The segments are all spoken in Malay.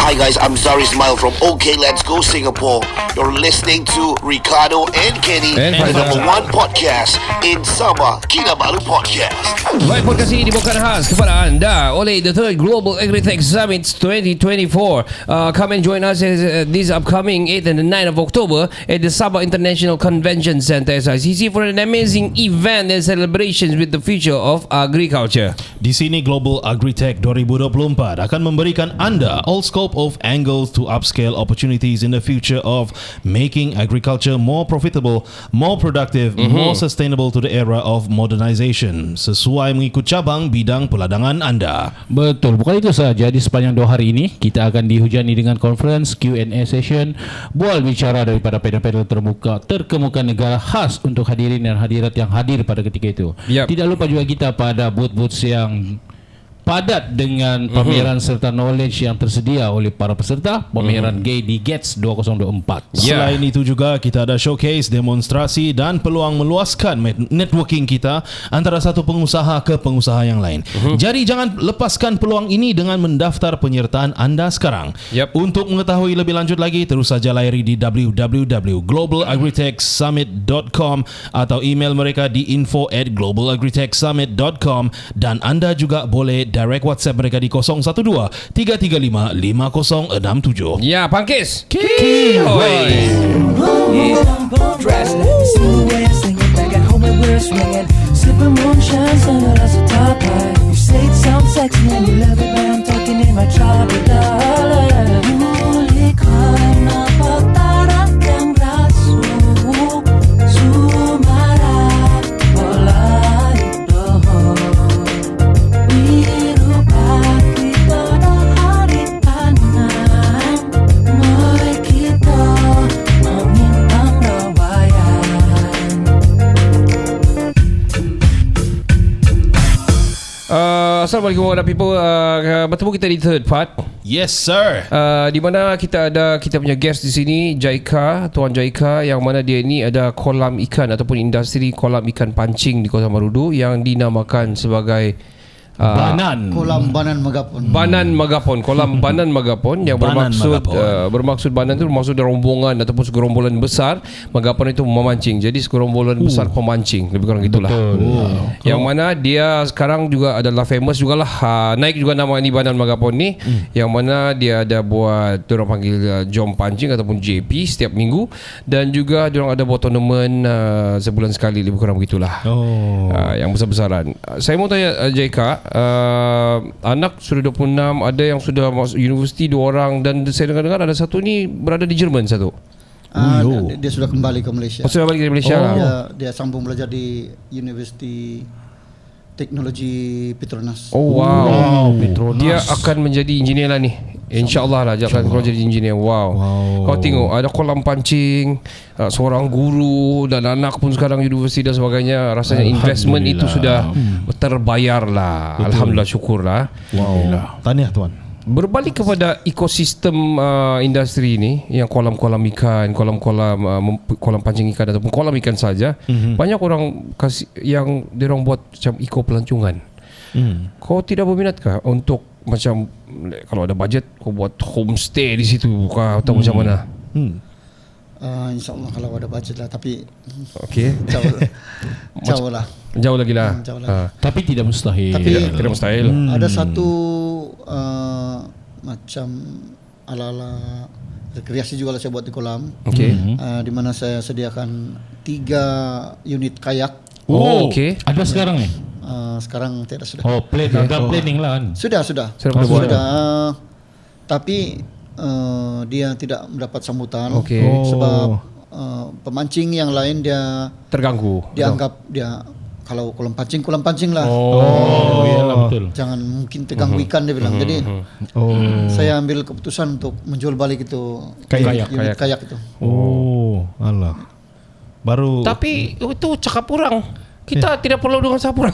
Hi guys, I'm Zari Ismail from OK Let's Go Singapore. You're listening to Ricardo and Kenny, And the Faizal. #1 podcast in Sabah, Kinabalu Podcast. Baik, podcast ini dibawakan khas kepada anda oleh the third Global Agritech Summit 2024. Come and join us this upcoming 8th and the 9th of October at the Sabah International Convention Centre SICC for an amazing event and celebrations with the future of agriculture. Di sini Global Agritech 2024 akan memberikan anda all scope of angles to upscale opportunities in the future of making agriculture more profitable, more productive, more sustainable to the era of modernization sesuai mengikut cabang bidang peladangan anda. Betul, bukan itu sahaja. Di sepanjang 2 hari ini kita akan dihujani dengan conference, Q&A session, bual bicara daripada panel-panel terkemuka negara khas untuk hadirin dan hadirat yang hadir pada ketika itu. Yep. Tidak lupa juga kita pada booth-booth yang padat dengan pameran serta knowledge yang tersedia oleh para peserta pameran GAY di GETS 2024. Selain itu juga kita ada showcase, demonstrasi dan peluang meluaskan networking kita antara satu pengusaha ke pengusaha yang lain. Jadi jangan lepaskan peluang ini dengan mendaftar penyertaan anda sekarang. Yep. Untuk mengetahui lebih lanjut lagi, terus saja layari di www.globalagritechsummit.com atau email mereka di info@globalagritechsummit.com, dan anda juga boleh direct WhatsApp mereka di 012 335 5067. Ya, Pangkis. Sipping moonshine, singing as a top line. You say it sounds sexy and you love it when I'm talking in my tropical. Muli ka na pagtarak ang raso, sumarap wala ito. Biro pa kita na haritanan, mo'y kita mangintang rawayan. Assalamualaikum warahmatullahi wabarakatuh. Bertemu kita di third part. Yes sir. Di mana kita ada kita punya guest di sini, Jaika, Tuan Jaika, yang mana dia ni ada kolam ikan ataupun industri kolam ikan pancing di Kota Marudu yang dinamakan sebagai Banan. Kolam Banan Magapon. Banan Magapon, kolam Banan Magapon yang Banan bermaksud Banan itu bermaksud rombongan ataupun segerombolan besar. Magapon itu memancing. Jadi segerombolan besar pemancing, lebih kurang gitulah. Yang mana dia sekarang juga adalah famous jugalah, naik juga nama ini Banan Magapon ni, yang mana dia ada buat, diorang panggil jom pancing ataupun JP setiap minggu, dan juga diorang ada buat tournament sebulan sekali, lebih kurang begitulah. Yang besar-besaran. Saya mau tanya Jaika, anak sudah 26, ada yang sudah masuk universiti 2 orang, dan saya dengar ada satu ni berada di Jerman satu. Dia sudah kembali ke Malaysia. Sudah balik ke Malaysia lah. Dia sambung belajar di Universiti Teknologi Petronas. Oh wow, Petronas. dia akan menjadi engineer lah ni, InsyaAllah lah dia akan keluar jadi engineer. Wow. Kau tengok ada kolam pancing, seorang guru, dan anak pun sekarang universiti dan sebagainya. Rasanya investment itu sudah terbayar lah. Alhamdulillah, syukur lah. Wow. Tahniah tuan. Berbalik kepada ekosistem industri ini, yang kolam-kolam ikan, kolam pancing ikan ataupun kolam ikan saja, banyak orang kasih yang diorang buat macam eco pelancongan. Kau tidak berminatkah untuk macam kalau ada budget kau buat homestay di situ atau macam mana? InsyaAllah kalau ada budget lah, tapi Okey. jauh lah. Jauh lagi lah. Jauh lah. Tapi tidak mustahil. Tidak mustahil. Ada satu macam ala-ala rekreasi juga lah saya buat di kolam. Okey. Di mana saya sediakan 3 unit kayak. Oh, okey. Ada sekarang ni? Sekarang tidak sudah. Oh, agak planning lah kan. Sudah. Sudah buat. Tapi dia tidak mendapat sambutan. Okey. Sebab pemancing yang lain dia Terganggu. dianggap dia kalau kolam pancing lah. Oh, iyalah betul. Jangan mungkin terganggu ikan dia bilang. Jadi saya ambil keputusan untuk menjual balik itu unit kayak itu. Oh, alah. Baru. Tapi itu cakap orang. Kita tidak perlu dengan sapu.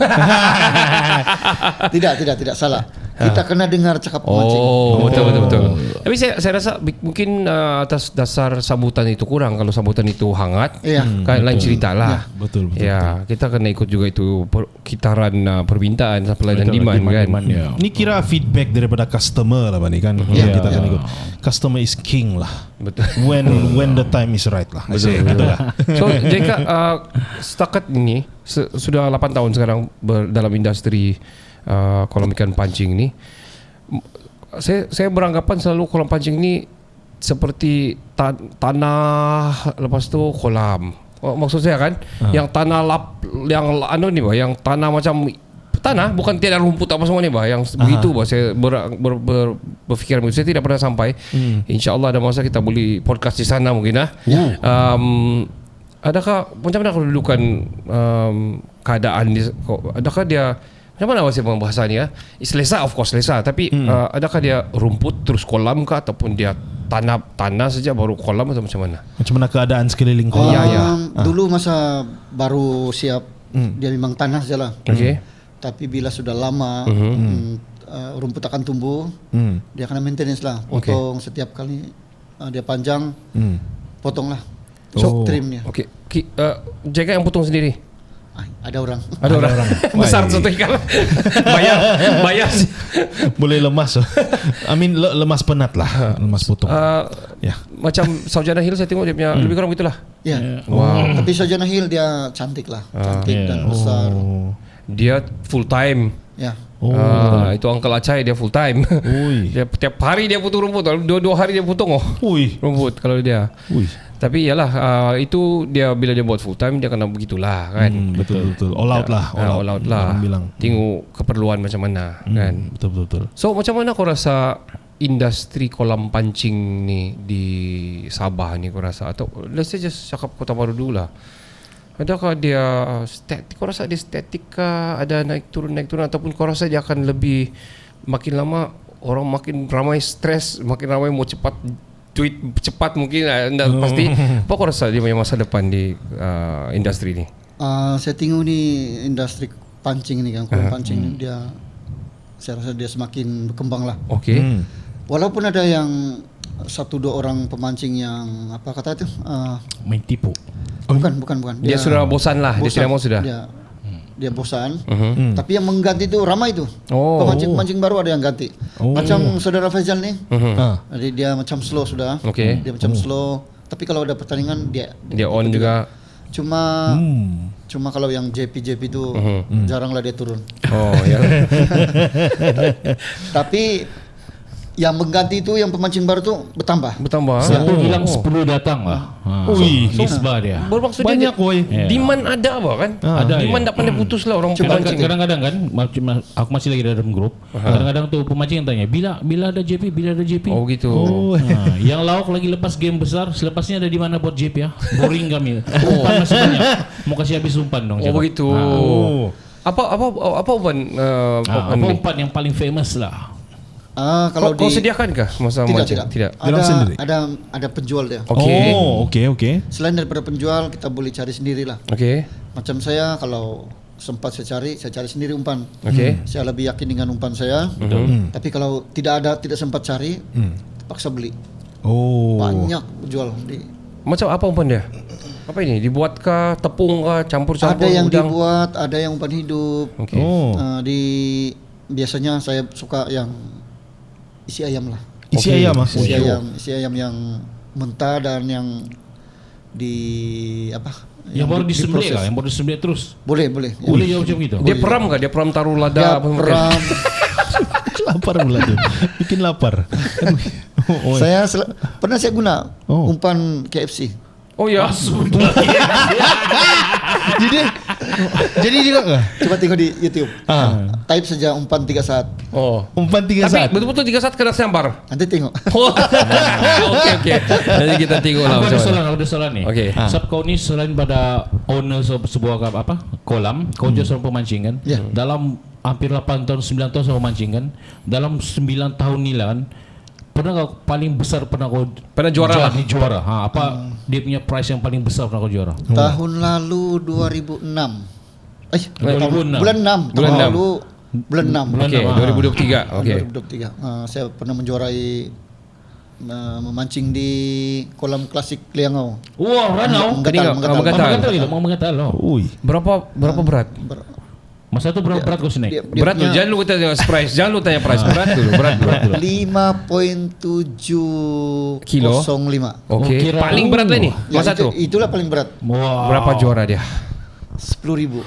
Tidak salah. kita kena dengar cakap pemancing. Oh, betul. Tapi saya rasa mungkin atas dasar sambutan itu kurang. Kalau sambutan itu hangat, Iya. kan lain cerita lah. Betul. Ya, kita kena ikut juga itu kitaran permintaan supply dan Betul, demand kan. ya. Ini kira feedback daripada customer lah Bani kan. Yang kita akan ikut. Customer is king lah. Betul. When the time is right lah. Betul lah. So, JK setakat ini sudah 8 tahun sekarang dalam industri kolam ikan pancing ni. Saya beranggapan selalu kolam pancing ni seperti tanah, lepas tu kolam. Maksud saya kan, yang tanah yang ni bah, yang tanah macam tanah, bukan tiada rumput apa semua ni bah, yang begitu bah. Saya berfikir saya tidak pernah sampai. InsyaAllah ada masa kita boleh podcast di sana mungkin lah. Adakah macam mana kedudukan keadaan dia? Adakah dia macam mana saya bahasa ni ya? Selesa, of course selesa. Tapi adakah dia rumput terus kolam kah, ataupun dia tanah saja baru kolam, atau macam mana? Macam mana keadaan sekeliling kolam? Dulu masa baru siap dia memang tanah saja lah. Okay. Tapi bila sudah lama rumput akan tumbuh, dia kena maintenance lah. Potong setiap kali dia panjang, potong lah. So trimnya. Okay. Jaga yang potong sendiri. Ada orang. Ada orang. Besar satu ikan. bayar. Boleh lemas. I mean lemas penat lah. Lemas potong. Macam Saujana Hill saya tengok dia punya lebih kurang begitulah. Ya. Wow. Tapi Saujana Hill dia cantik lah. Cantik dan besar. Dia full time. Ya. Itu Uncle Acai dia full time. Dia tiap hari dia potong rumput. Dua hari dia potong rumput kalau dia. Tapi yalah, itu dia bila dia buat full time dia kena begitulah kan. Betul. All out lah. All out lah. Bilang. Tengok keperluan macam mana kan. Betul. So macam mana kau rasa industri kolam pancing ni di Sabah ni kau rasa, atau let's say just cakap Kota Baru dulu lah. Adakah dia statik? Kau rasa dia statik kah? Ada naik turun ataupun kau rasa dia akan lebih makin lama orang makin ramai stres, makin ramai mau cepat duit cepat mungkin anda pasti. Apa kau rasa dia punya masa depan di industri ni? Saya tengok ni industri pancing ni kan, kolam pancing ni dia, saya rasa dia semakin berkembang lah. Okay. Walaupun ada yang 1-2 orang pemancing yang apa kata itu main tipu. Bukan. Dia sudah bosan lah. Dia tidak mau sudah. Dia bosan. Tapi yang mengganti itu ramai tu. Pemancing baru ada yang ganti. Macam saudara Faizal ni. Jadi dia macam slow sudah. Okay. Dia macam slow. Tapi kalau ada pertandingan dia on juga. Cuma kalau yang JP tu jaranglah dia turun. Ya. Tapi yang mengganti itu yang pemancing baru tu bertambah. Satu hilang 10 datang lah. Nisbah dia. Bermaksud banyak dia demand ada apa kan? Ada. Demand tak pandai putus lah orang pemancing. Kadang-kadang kan aku masih lagi dalam grup. Kadang-kadang tu pemancing yang tanya, bila ada JP? Oh gitu. Yang lauk lagi lepas game besar, selepasnya ada di mana buat JP ya? Boring kami. Umpan masih banyak. Mau kasih habis umpan dong. Begitu. Apa umpan? Apa umpan yang paling famous lah? Kalau kau sediakan kah masa mancing? Tidak. Ada penjual dia. Okay. Selain daripada penjual, kita boleh cari sendirilah. Okay. Macam saya kalau sempat saya cari sendiri umpan. Okay. Saya lebih yakin dengan umpan saya. Tapi kalau tidak sempat cari, terpaksa beli. Banyak jual di. Macam apa umpan dia? Apa ini? Dibuatkah tepung kah, campur-campur? Ada yang udang? dibuat, ada yang umpan hidup. Okay. Biasanya saya suka yang isi ayam lah. Isi ayam ah. Isi ayam yang mentah dan yang di apa? Yang baru disembelih lah, yang baru disembelih terus. Boleh. Boleh jawab macam gitu. Dia peram kah? Dia peram taruh lada Dia apa peram. Lapar pula tu. Bikin lapar. Saya pernah saya guna umpan KFC. Oh ya. Jadi juga kah? Coba tengok di YouTube. Type saja umpan 3 saat. Umpan 3 saat. Tapi betul-betul 3 saat kena sambar. Nanti tengok. Okey. Nanti kita tengok lah. Ada soalan ni. Okay. Sebab kau ni selain pada owner sebuah kolam, kau juga seorang pemancing kan? Ya. Dalam hampir 8 tahun, 9 tahun seorang pemancing kan? Dalam 9 tahun ni lah kan? Pernah kau paling besar pernah juara lah. Juara. Apa dia punya prize yang paling besar pernah kau juara? Tahun lalu 2006. 2006. Bulan 6. Tahun lalu bulan 6. Okey, 2023. Okey. 2023. Saya pernah menjuarai memancing di kolam klasik Liangau. Wah, Ranau. Menggatal. Mau menggatal loh. Ui. Berapa berat? Masa tu berapa berat kau snack? Berat dulu. Jangan lu tanya price. Jangan lu tanya price. Berat dulu. 5.705 Kilo? Okey. Kira- Paling berat lah ni. Masa tu. Itulah paling berat. Wow. Berapa juara dia? 10.000.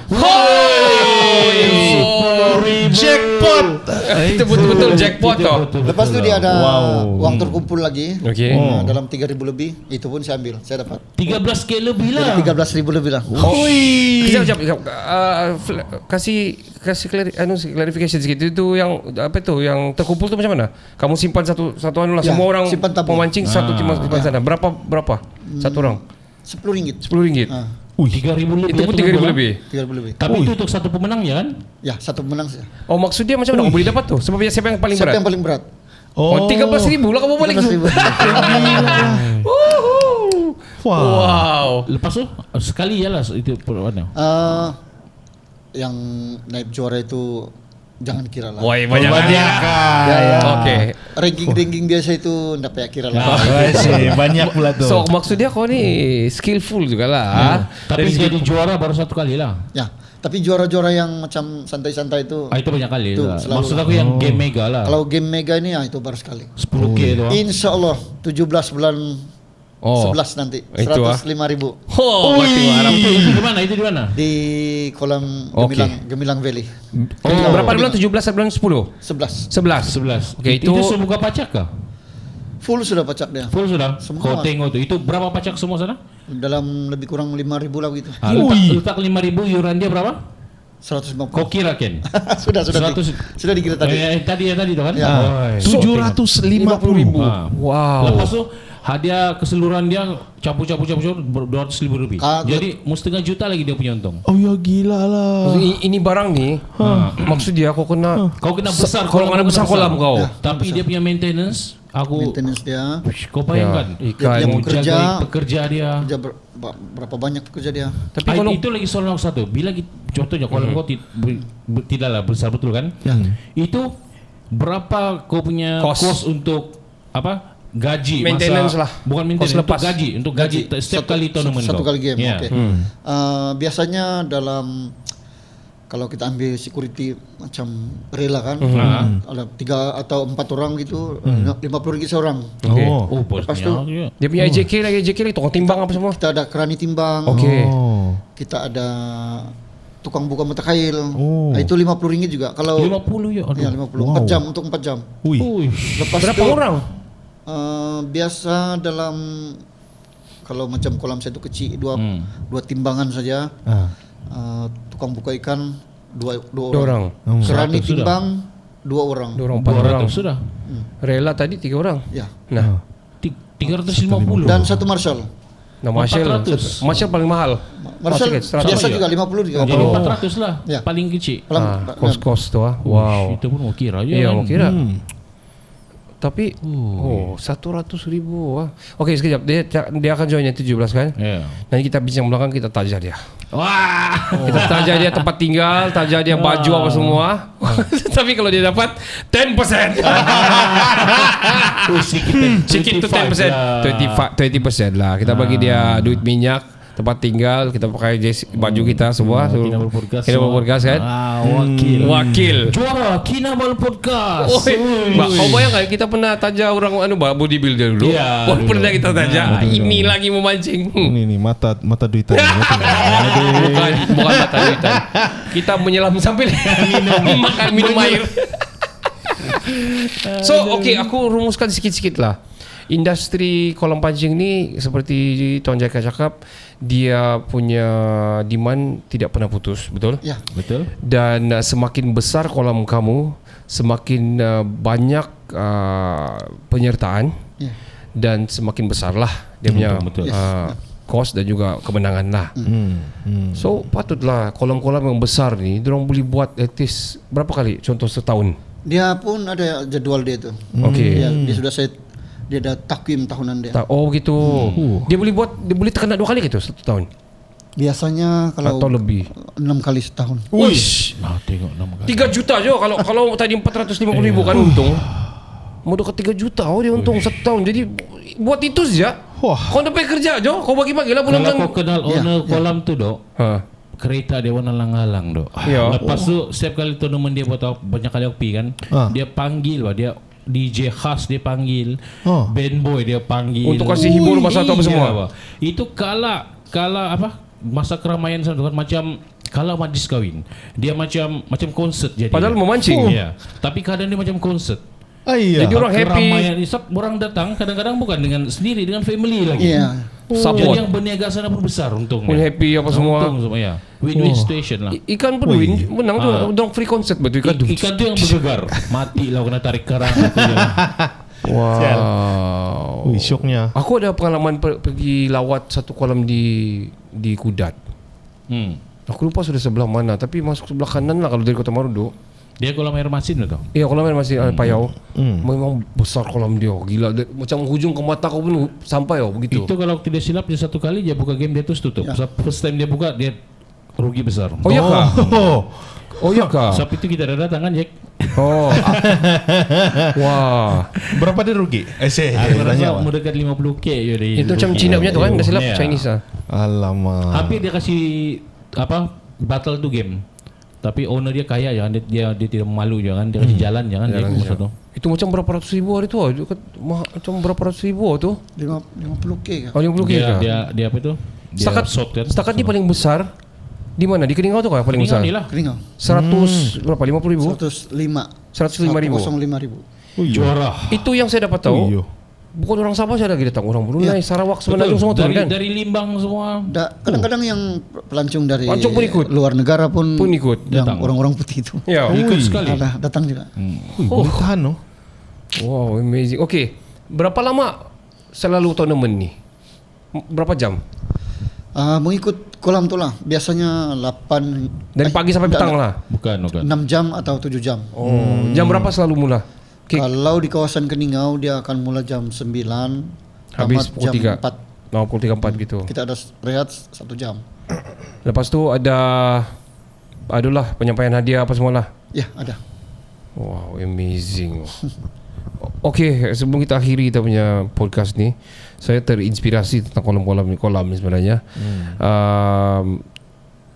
Jackpot. Itu betul-betul jackpot tau. Lepas tu dia ada uang terkumpul lagi. Okey. Dalam 3.000 lebih. Itu pun saya ambil. Saya dapat. 13k lebih lah. 13.000 lebih lah. Kejap. Kasih clarification sikit. Itu yang apa tu? Yang terkumpul tu macam mana? Kamu simpan satu anu lah. Ya, Semua orang simpan tabung. pemancing satu simpan sana. Berapa? Satu orang. RM10. RM10. 3,000 lebih. Itu pun atau 3,000 berapa? lebih. 3.000 lebih. Tapi itu untuk satu pemenang ya kan? Ya, satu pemenang saya. Oh, maksud dia macam mana? Kau boleh dapat tu? Sebab siapa yang paling Siapa berat? yang paling berat? Oh, 13,000 lah kamu balik. 13.000. Wow. Lepas tu sekali je lah itu perlawanan. Yang naik juara itu jangan kira lah. Woi, banyak. Ya. Okey. Ranking biasa itu enggak payah kira lah. Banyak pula tu. So maksud dia kau ni skillful jugalah. Tapi jadi juara baru satu kali lah. Ya, tapi juara-juara yang macam santai-santai itu Itu banyak kali Itu lah. selalu Maksud lah. aku yang game mega lah. kalau game mega ini itu baru sekali. 10k tu. Insya Allah 17 bulan Oh. 11 nanti Itu, 105.000 Oh, berarti harap. Itu di mana? Itu di mana? di kolam Okey. Gemilang Valley. Berapa bulan? 17 bulan 10? 11 11. 11. Okey, Itu itu semua pacak kah? full sudah pacak dia. Full sudah? Semua. Kau tengok tu. Itu berapa pacak semua sana? Dalam lebih kurang 5.000 lah gitu. Letak 5,000 yuran dia berapa? 150. Kau kira Ken? sudah 100. sudah dikira tadi. Tadi tu kan? Ya. Oh, 750,000. Wow. Lepas tu hadiah keseluruhan dia campur 200,000 lebih. Jadi mau setengah juta lagi dia punya untung. Oh ya gila lah. Ini barang ni maksud dia kau kena Kau kena besar kalau mana besar kolam kau. Tapi dia punya maintenance Maintenance dia, kau bayangkan Ya, ikan. Dia mau bekerja. jaga pekerja dia. kerja berapa banyak pekerja dia. Tapi kalau Itu lagi soal nomor satu. Bila contohnya kolam kau tidaklah besar betul kan? Itu berapa kau punya Cost. cost untuk apa? Gaji Maintenance lah. Bukan maintenance, Cost untuk lepas. untuk gaji setiap kali tournament satu kau. kali game. Ya. Oke. Biasanya dalam kalau kita ambil security macam rela kan, ada 3 atau 4 orang gitu, 50 ringgit seorang. Okey. Oh, Lepas bosnya. tu, Ya. Dia punya AJK lagi tukang timbang apa semua. Kita ada kerani timbang, Okey. kita ada tukang buka mata kail. Nah, itu 50 ringgit juga. Kalau 50 ya. ya 50, 4 jam untuk 4 jam. Wih. Lepas Berapa itu, orang? biasa dalam kalau macam kolam saya itu kecil, dua timbangan saja. Tukang buka ikan dua orang. Kerani 100 timbang 2 orang. 2 orang, 4 orang. 200 sudah. Rela tadi 3 orang. Ya. Nah, 350. Dan satu Marshall. nah Marshall. 400. Marshall paling mahal. Marshall biasa juga 50 juga. Jadi 400 lah. Ya. Paling kecil. Kos-kos tu ah. Wow. Itu pun mau kira je. Ya, kan? mau kira. Tapi 100,000 ah. Okey, sekejap dia akan join yang 17 kan? Ya. Nanti kita bincang belakang, kita tajah dia. Wah. Kita tajah dia tempat tinggal, tajah dia baju apa semua. Tapi kalau dia dapat 10%. Sikit tu 10%. 20% lah. Kita bagi dia duit minyak, tempat tinggal, kita pakai baju kita semua. Kinabalu Podcast. Kinabalu Podcast kan? Wakil. Juara Kinabalu Podcast. Kau bayangkan kita pernah tajah orang bodybuilder dulu. Ya, Pernah kita tajah. Ini lagi memancing. Ini mata duitan. Bukan mata duitan. Kita menyelam sambil minum air. So, okey, aku rumuskan sikit-sikit lah. Industri kolam pancing ni seperti Tuan Jaka cakap, dia punya demand tidak pernah putus, betul? Ya. Betul. Dan semakin besar kolam kamu, semakin banyak penyertaan dan semakin besarlah dia punya betul. cost dan juga kemenangan lah. So patutlah kolam-kolam yang besar ni diorang boleh buat at least berapa kali? Contoh setahun. Dia pun ada jadwal dia tu. Okey. Dia sudah dia ada takwim tahunan dia. Oh gitu. Dia boleh tekan 2 kali gitu satu tahun. Biasanya kalau Atau lebih? 6 kali setahun. Uish. Nah, tengok nama kali. 3 juta je kalau tadi 450,000 kan untung. Mau dekat 3 juta dia untung setahun. Jadi buat itu saja. Wah. Kau dapat kerja je, kau bagi-bagilah Kalau bulan-bulan. kau kenal owner kolam tu dok, Ha. kereta dia warna lang-lang dok. Ya. Lepas tu setiap kali tournament dia buat banyak kali kopi kan, dia panggil lah dia. DJ khas dia panggil, band boy dia panggil Untuk kasih hibur masa tu apa semua. Bah. Itu kala apa masa keramaian sana tu kan macam kala majlis kahwin. Dia macam konsert jadi. Padahal memancing. Ya. Tapi kadang dia macam konsert. Iya. Jadi orang happy. Keramaian isap orang datang kadang-kadang bukan dengan sendiri dengan family lagi. Iya. Support. Jadi yang berniaga sana pun besar untungnya. Pun happy apa semua. Untung semua ya. Win-win situation lah. Ikan pun win, menang tu. Orang free concert betul ikan tu. Ikan tu yang bergegar. Mati lah kena tarik kerang itu je. Wow. Wih, syoknya. Aku ada pengalaman pergi lawat satu kolam di Kudat. Aku lupa sudah sebelah mana, tapi masuk sebelah kanan lah kalau dari Kota Marudu. Dia kolam air masin tu. Iya, kolam air masih Payau. Memang besar kolam dia. Gila, macam hujung ke mata kau pun sampai begitu. Itu kalau tidak silap dia satu kali dia buka game dia terus tutup. First time dia buka dia rugi besar. Oh ya kah? Oh ya kah? Sebab itu kita ada datang kan Jack. Oh. Wah. Berapa dia rugi? Aku rasa mau dekat 50k je dia. Itu macam Cina punya tu kan, dah silap Ya. Chinese ah. Alamak. Hampir dia kasih apa battle tu game. Tapi owner dia kaya jangan dia tidak malu jangan dia kasih jalan jangan dia masa tu. Itu macam berapa ratus ribu hari tu ah. Macam berapa ratus ribu tu? 50k kah? Oh, 50k kah? Dia apa itu? Dia soft kan. Setakat ni paling besar di mana? Di Keningau tu kah paling besar? Ni lah. Keningau. 100 berapa? 50,000? 105. 105,000. Juara. Itu yang saya dapat tahu. Bukan orang Sabah saya lagi datang, orang Brunei, Sarawak, Semenanjung semua turun kan? Dari Limbang semua. Kadang-kadang yang pelancong dari Pelancong pun ikut. luar negara pun ikut. yang Datang. orang-orang putih itu. Ya. Ikut sekali. Ada datang juga. Boleh tahan no? Wow, amazing. Okay, berapa lama selalu tournament ni? Berapa jam? Mengikut kolam tu lah. Biasanya 8 Dari pagi sampai petang lah. Bukan. 6 jam atau 7 jam. Oh, jam berapa selalu mula? Okay. Kalau di kawasan Keningau dia akan mula jam 9 Habis tamat pukul jam 3. 4. Pukul 3-4 gitu. Kita ada rehat 1 jam. Lepas tu adalah penyampaian hadiah apa semualah. Ya, ada. Wow, amazing. Okay, sebelum kita akhiri kita punya podcast ni, saya terinspirasi tentang kolam ni sebenarnya.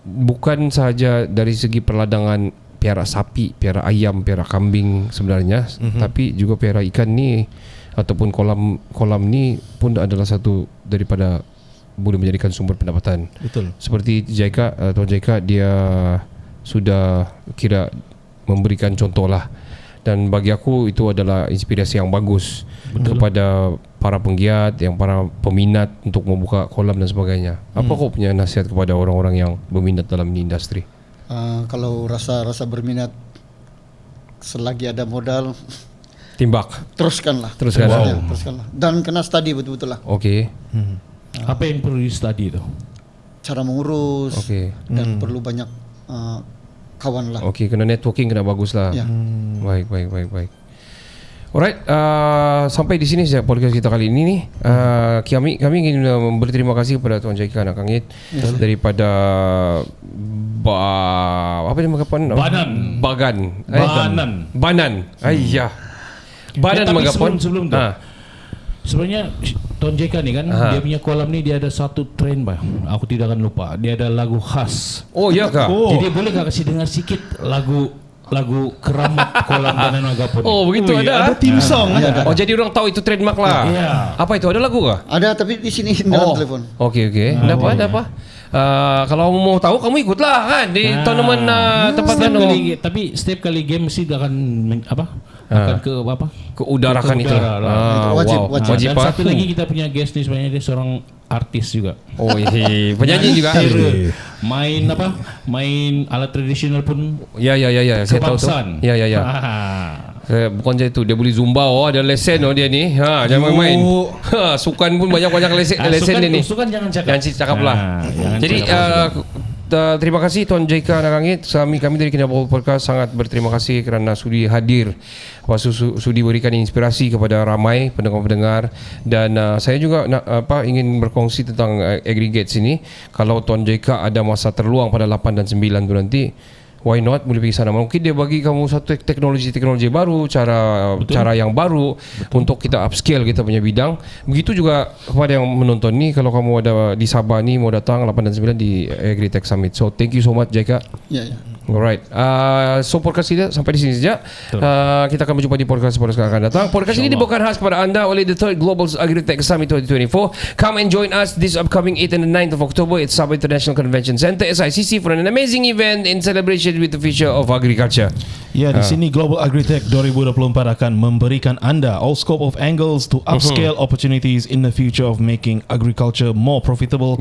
Bukan sahaja dari segi perladangan piara sapi, piara ayam, piara kambing sebenarnya, tapi juga piara ikan ni ataupun kolam ni pun adalah satu daripada boleh menjadikan sumber pendapatan. Betul. Seperti Tuan Jaika dia sudah kira memberikan contoh lah. Dan bagi aku itu adalah inspirasi yang bagus kepada para penggiat, para peminat untuk membuka kolam dan sebagainya. Apa kau punya nasihat kepada orang-orang yang berminat dalam ini industri? Kalau rasa berminat selagi ada modal Timbak. teruskanlah. Teruskanlah. Teruskanlah. Dan kena study betul-betul lah. Okey. Apa yang perlu di study tu? Cara mengurus Okey. dan perlu banyak kawan lah. Okey, kena networking kena bagus lah. Ya. Baik. Alright, sampai di sini saja podcast kita kali ini nih. Kami ingin memberi terima kasih kepada Tuan Jaika Anak Kangit daripada apa nama kapan? Banan. Ayah. Banan tapi Megapon. sebelum tu. Sebenarnya Tuan Jaika ni kan dia punya kolam ni dia ada satu trend bang. Aku tidak akan lupa. Dia ada lagu khas. Oh ya kah? Jadi boleh tak kasih dengar sikit lagu keramat kolam Banan Megapon. Oh begitu ada. Ada theme song. Oh jadi orang tahu itu trademark lah. Ya. Apa itu? Ada lagu kah? Ada tapi di sini dalam telepon. Okey. Ada apa? Kalau mau tahu kamu ikutlah kan di tournament tempat Tapi setiap kali game mesti akan akan ke apa? Keudarakan itu. Wajib. Dan satu lagi kita punya guest ni sebenarnya dia seorang artis juga. Oh iya, penyanyi juga. Main alat tradisional pun. Ya, saya tahu tu. Kebangsaan. Ya. Bukan je itu, dia boleh zumba, ada lesen dia ni. Jangan main. Sukan pun banyak lesen dia ni. Sukan jangan cakap. Jangan cakap lah. Jadi terima kasih Tuan Jaika Narangit. Kami dari Kinabalu Podcast sangat berterima kasih kerana sudi hadir, sudi berikan inspirasi kepada ramai pendengar-pendengar. Dan saya juga ingin berkongsi tentang aggregates ini. Kalau Tuan Jaika ada masa terluang pada 8 dan 9 tu nanti, why not, boleh pergi sana. Mungkin dia bagi kamu satu teknologi baru, cara yang baru untuk kita upscale kita punya bidang. Begitu juga kepada yang menonton ni, kalau kamu ada di Sabah ni mau datang 8 dan 9 di AgriTech Summit. So thank you so much Jaika. Ya. Alright. So podcast kita sampai di sini saja. Kita akan berjumpa di podcast yang akan datang. Podcast ini dibawakan khas kepada anda oleh the Third Global AgriTech Summit 2024. Come and join us this upcoming 8th and 9th of October at Sabah International Convention Center SICC for an amazing event in celebration with the future of agriculture. Ya, di sini Global AgriTech 2024 akan memberikan anda all scope of angles to upscale opportunities in the future of making agriculture more profitable,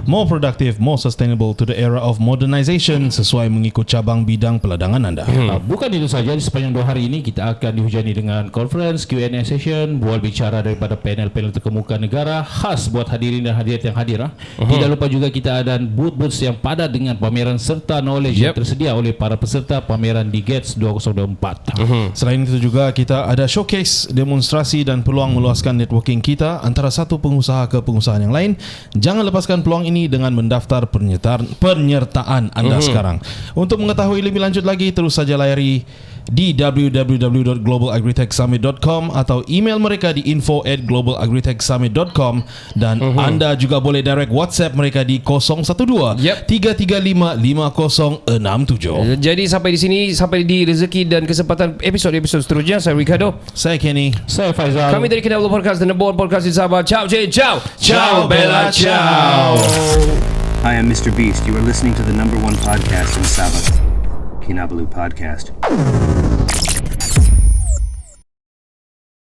more productive, more sustainable to the era of modernization sesuai mengikut cabang bidang peladangan anda. Bukan itu saja, di sepanjang 2 hari ini kita akan dihujani dengan conference, Q&A session, bual bicara daripada panel-panel terkemuka negara khas buat hadirin dan hadirat yang hadir. Tidak lupa juga kita ada booth-booth yang padat dengan pameran serta knowledge yang tersedia oleh para peserta pameran di GATS 2024. Selain itu juga kita ada showcase, demonstrasi dan peluang meluaskan networking kita antara satu pengusaha ke pengusaha yang lain. Jangan lepaskan peluang ini dengan mendaftar penyertaan anda sekarang. Untuk mengetahui lebih lanjut lagi, terus saja layari di www.globalagritechsummit.com atau email mereka di info@globalagritechsummit.com dan anda juga boleh direct WhatsApp mereka di 012-335-5067. Jadi sampai di sini, sampai di rezeki dan kesempatan episod-episod seterusnya. Saya Ricardo, saya Kenny, saya Faizal. kami dari Kinabalu Podcast dan The Board Podcast di Sabah. Ciao, ciao, ciao, Bella, ciao. Hi, I'm Mr. Beast. You are listening to the #1 podcast in Sabah, Kinabalu Podcast.